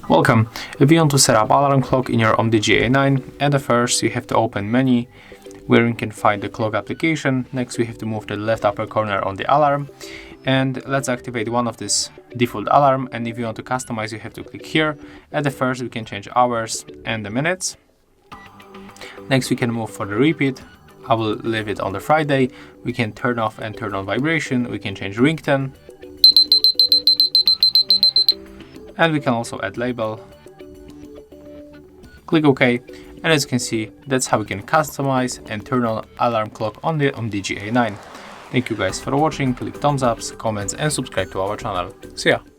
Welcome. If you want to set up alarm clock in your UMIDIGI A9, at the first you have to open menu where you can find the clock application. Next we have to move to the left upper corner on the alarm, and let's activate one of this default alarm. And if you want to customize, you have to click here. At the first we can change hours and the minutes. Next we can move for the repeat. I will leave it on the Friday. We can turn off and turn on vibration. We can change ringtone. And we can also add label. Click OK, and as you can see, that's how we can customize and turn on alarm clock on the UMIDIGI A9. Thank you guys for watching. Click thumbs ups, comments and subscribe to our channel. See ya!